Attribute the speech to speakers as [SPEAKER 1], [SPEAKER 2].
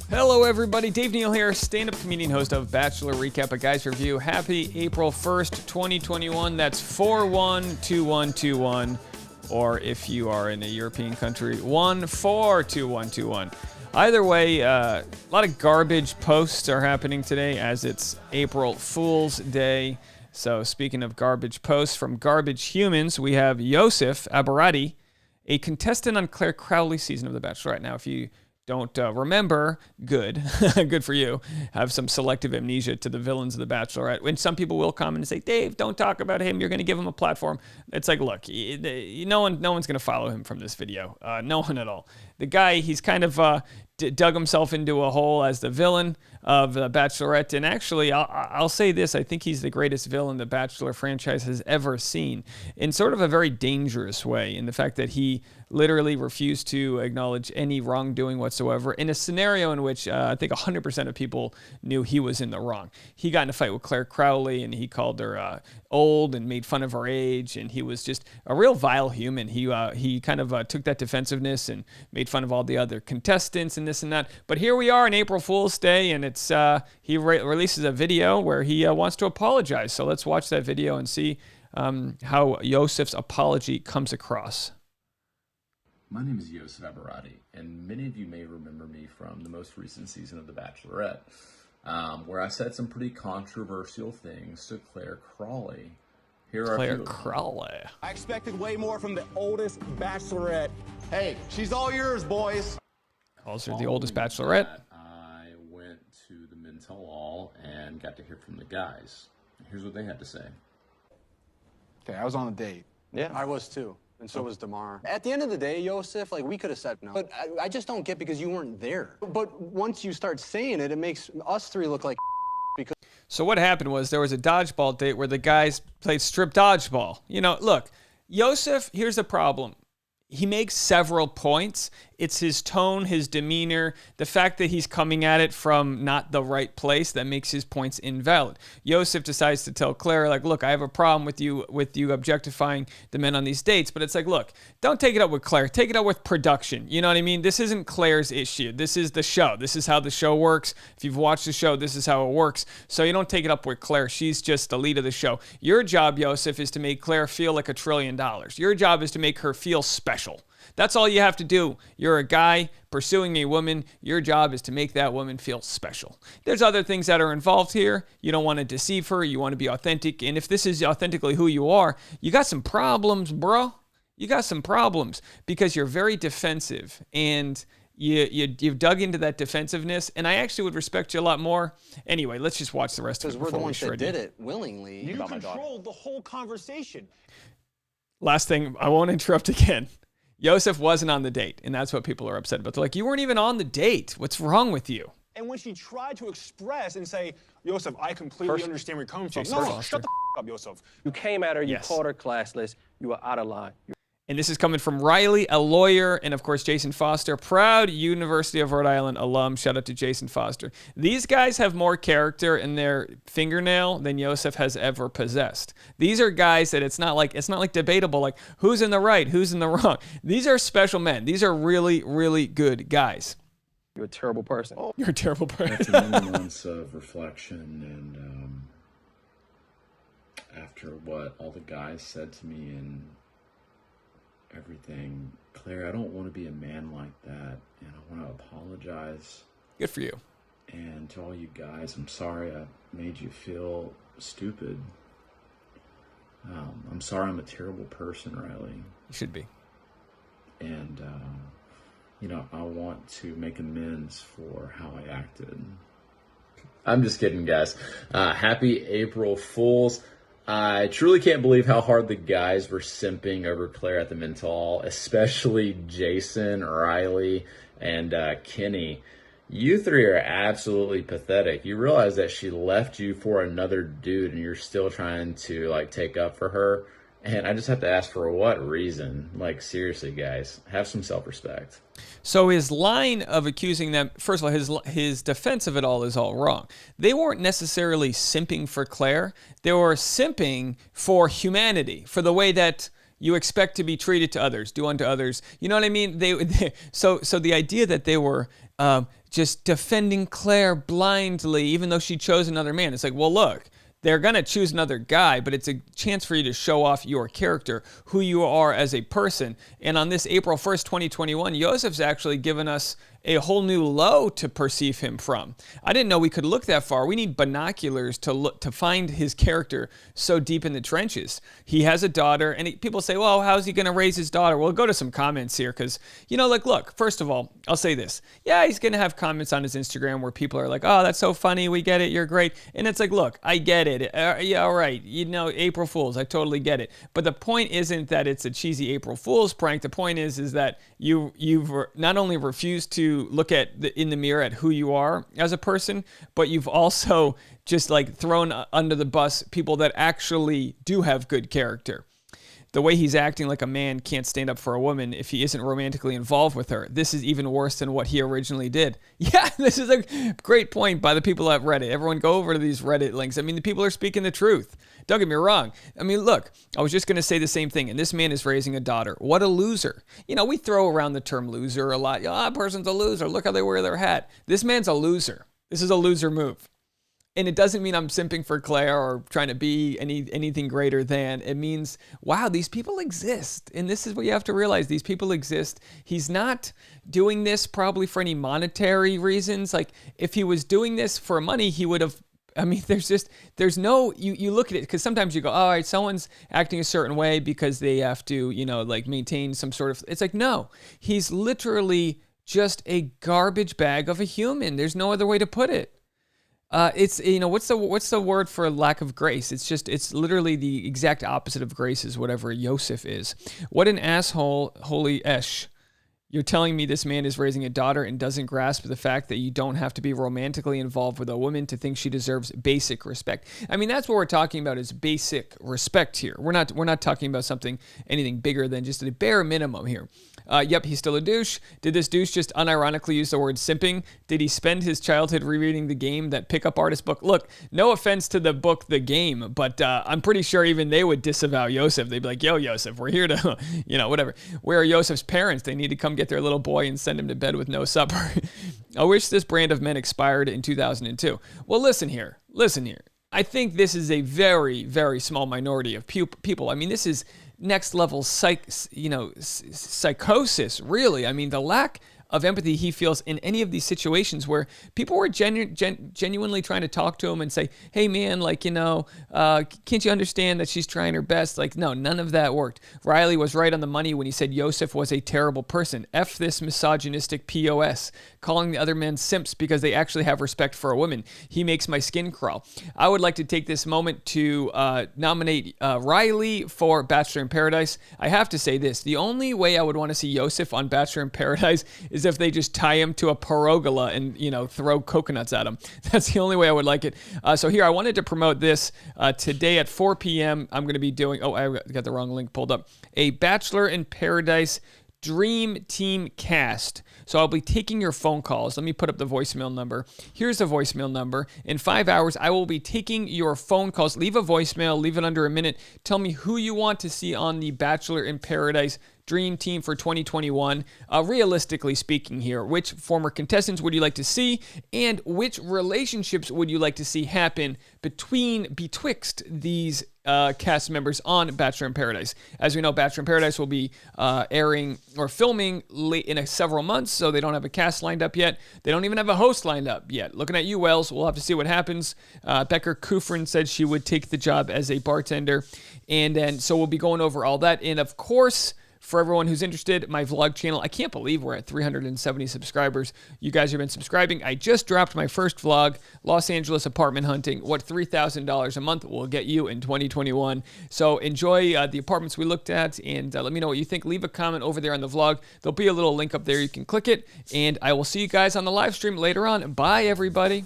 [SPEAKER 1] Hello everybody, Dave Neal here, stand-up comedian, host of Bachelor Recap, a guy's review. Happy April 1st, 2021. That's 412121, or if you are in a European country, 142121. Either way, a lot of garbage posts are happening today as it's April Fool's Day. So speaking of garbage posts from Garbage Humans, we have Yosef Aberati, a contestant on Clare Crawley season of The Bachelorette. Now, if you don't remember, good. Good for you. Have some selective amnesia to the villains of The Bachelorette. When some people will comment and say, Dave, don't talk about him. You're going to give him a platform. It's like, look, no one's going to follow him from this video. No one at all. The guy, he's kind of dug himself into a hole as the villain of The Bachelorette. And actually, I'll say this. I think he's the greatest villain the Bachelor franchise has ever seen in sort of a very dangerous way, in the fact that he literally refused to acknowledge any wrongdoing whatsoever in a scenario in which I think 100% of people knew he was in the wrong. He got in a fight with Clare Crawley, and he called her old and made fun of her age, and he was just a real vile human. He kind of took that defensiveness and made fun of all the other contestants and this and that. But here we are on April Fool's Day, and it's he releases a video where he wants to apologize. So let's watch that video and see how Yosef's apology comes across.
[SPEAKER 2] My name is Yosef Aberati, and many of you may remember me from the most recent season of The Bachelorette, where I said some pretty controversial things to Clare Crawley.
[SPEAKER 1] Clare Crawley.
[SPEAKER 3] I expected way more from the oldest Bachelorette. Hey, she's all yours, boys.
[SPEAKER 1] Calls her the oldest Bachelorette.
[SPEAKER 2] I went to the men's hall and got to hear from the guys. Here's what they had to say.
[SPEAKER 3] Okay, I was on a date.
[SPEAKER 4] Yeah, I was too. And so was Damar. At the end of the day, Yosef, like, we could have said no. But I just don't get because you weren't there. But once you start saying it, it makes us three look like because...
[SPEAKER 1] So what happened was there was a dodgeball date where the guys played strip dodgeball. You know, look, Yosef, here's the problem. He makes several points. It's his tone, his demeanor, the fact that he's coming at it from not the right place that makes his points invalid. Yosef decides to tell Claire, like, look, I have a problem with you objectifying the men on these dates. But it's like, look, don't take it up with Claire. Take it up with production. You know what I mean? This isn't Claire's issue. This is the show. This is how the show works. If you've watched the show, this is how it works. So you don't take it up with Claire. She's just the lead of the show. Your job, Yosef, is to make Claire feel like $1 trillion. Your job is to make her feel special. That's all you have to do. You're a guy pursuing a woman. Your job is to make that woman feel special. There's other things that are involved here. You don't want to deceive her. You want to be authentic. And if this is authentically who you are, you got some problems, bro. You got some problems because you're very defensive and you've dug into that defensiveness. And I actually would respect you a lot more. Anyway, let's just watch the rest of it.
[SPEAKER 4] Because we're the ones that did it willingly.
[SPEAKER 3] You controlled the whole conversation.
[SPEAKER 1] Last thing, I won't interrupt again. Yosef wasn't on the date, and that's what people are upset about. They're like, you weren't even on the date. What's wrong with you?
[SPEAKER 3] And when she tried to express and say, Yosef, I completely understand where you're coming from. No, shut the up, Yosef.
[SPEAKER 5] You came at her, you called her classless, you were out of line.
[SPEAKER 1] And this is coming from Riley, a lawyer, and of course, Jason Foster, proud University of Rhode Island alum. Shout out to Jason Foster. These guys have more character in their fingernail than Yosef has ever possessed. These are guys that it's not like debatable, like who's in the right, who's in the wrong. These are special men. These are really, really good guys.
[SPEAKER 5] You're a terrible person.
[SPEAKER 1] You're a terrible person.
[SPEAKER 2] After many months of reflection and after what all the guys said to me and everything, Claire, I don't want to be a man like that, and I want to apologize.
[SPEAKER 1] Good for you.
[SPEAKER 2] And to all you guys, I'm sorry I made you feel stupid. I'm sorry I'm a terrible person, Riley.
[SPEAKER 1] You should be.
[SPEAKER 2] And, I want to make amends for how I acted. I'm just kidding, guys. Happy April Fools. I truly can't believe how hard the guys were simping over Claire at the men's hall, especially Jason, Riley, and Kenny. You three are absolutely pathetic. You realize that she left you for another dude and you're still trying to, take up for her. And I just have to ask, for what reason? Seriously, guys, have some self-respect.
[SPEAKER 1] So his line of accusing them, first of all, his defense of it all is all wrong. They weren't necessarily simping for Claire. They were simping for humanity, for the way that you expect to be treated to others, do unto others. You know what I mean? So the idea that they were just defending Clare blindly, even though she chose another man. It's like, well, look, they're going to choose another guy, but it's a chance for you to show off your character, who you are as a person. And on this April 1st, 2021, Yosef's actually given us a whole new low to perceive him from. I didn't know we could look that far. We need binoculars to look to find his character so deep in the trenches. He has a daughter, and people say, well, how's he going to raise his daughter? Well, go to some comments here, because, look, first of all, I'll say this. Yeah, he's going to have comments on his Instagram where people are like, oh, that's so funny. We get it. You're great. And it's like, look, I get it. Yeah, all right. April Fools. I totally get it. But the point isn't that it's a cheesy April Fool's prank. The point is that you've not only refused to look in the mirror at who you are as a person, but you've also just thrown under the bus people that actually do have good character. The way he's acting like a man can't stand up for a woman if he isn't romantically involved with her. This is even worse than what he originally did. Yeah, this is a great point by the people at Reddit. Everyone go over to these Reddit links. I mean, the people are speaking the truth. Don't get me wrong. I mean, look, I was just going to say the same thing, and this man is raising a daughter. What a loser. We throw around the term loser a lot. That person's a loser. Look how they wear their hat. This man's a loser. This is a loser move. And it doesn't mean I'm simping for Claire or trying to be anything greater than. It means, wow, these people exist. And this is what you have to realize. These people exist. He's not doing this probably for any monetary reasons. If he was doing this for money, he would have, there's no, you look at it, because sometimes you go, all right, someone's acting a certain way because they have to, maintain some sort of, it's like, no, he's literally just a garbage bag of a human. There's no other way to put it. It's, what's the word for lack of grace? It's literally the exact opposite of grace is whatever Yosef is. What an asshole, holy esh. You're telling me this man is raising a daughter and doesn't grasp the fact that you don't have to be romantically involved with a woman to think she deserves basic respect. I mean, that's what we're talking about, is basic respect here. We're not talking about anything bigger than just a bare minimum here. Yep, he's still a douche. Did this douche just unironically use the word simping? Did he spend his childhood rereading The Game, that pickup artist book? Look, no offense to the book The Game, but I'm pretty sure even they would disavow Yosef. They'd be like, yo, Yosef, we're here to, whatever. Where are Yosef's parents? They need to come get their little boy and send him to bed with no supper. I wish this brand of men expired in 2002. Well, listen here. I think this is a very, very small minority of people. I mean, this is next level psychosis, really. I mean, the lack of empathy he feels in any of these situations where people were genuinely trying to talk to him and say, hey man, can't you understand that she's trying her best? No, none of that worked. Riley was right on the money when he said Yosef was a terrible person. F this misogynistic POS, calling the other men simps because they actually have respect for a woman. He makes my skin crawl. I would like to take this moment to nominate Riley for Bachelor in Paradise. I have to say this, the only way I would want to see Yosef on Bachelor in Paradise is if they just tie him to a pergola and, throw coconuts at him. That's the only way I would like it. So here, I wanted to promote this. Today at 4 p.m., I'm going to be doing, I got the wrong link pulled up, a Bachelor in Paradise Dream Team Cast. So I'll be taking your phone calls. Let me put up the voicemail number. Here's the voicemail number. In 5 hours, I will be taking your phone calls. Leave a voicemail. Leave it under a minute. Tell me who you want to see on the Bachelor in Paradise Dream Team for 2021. Realistically speaking here, which former contestants would you like to see, and which relationships would you like to see happen betwixt these cast members on Bachelor in Paradise? As we know, Bachelor in Paradise will be airing or filming late in several months, so they don't have a cast lined up yet. They don't even have a host lined up yet. Looking at you, Wells. We'll have to see what happens. Becker Kufrin said she would take the job as a bartender, and then so we'll be going over all that. And of course, for everyone who's interested, my vlog channel, I can't believe we're at 370 subscribers. You guys have been subscribing. I just dropped my first vlog, Los Angeles apartment hunting, what $3,000 a month will get you in 2021. So enjoy the apartments we looked at, and let me know what you think. Leave a comment over there on the vlog. There'll be a little link up there. You can click it, and I will see you guys on the live stream later on. Bye, everybody.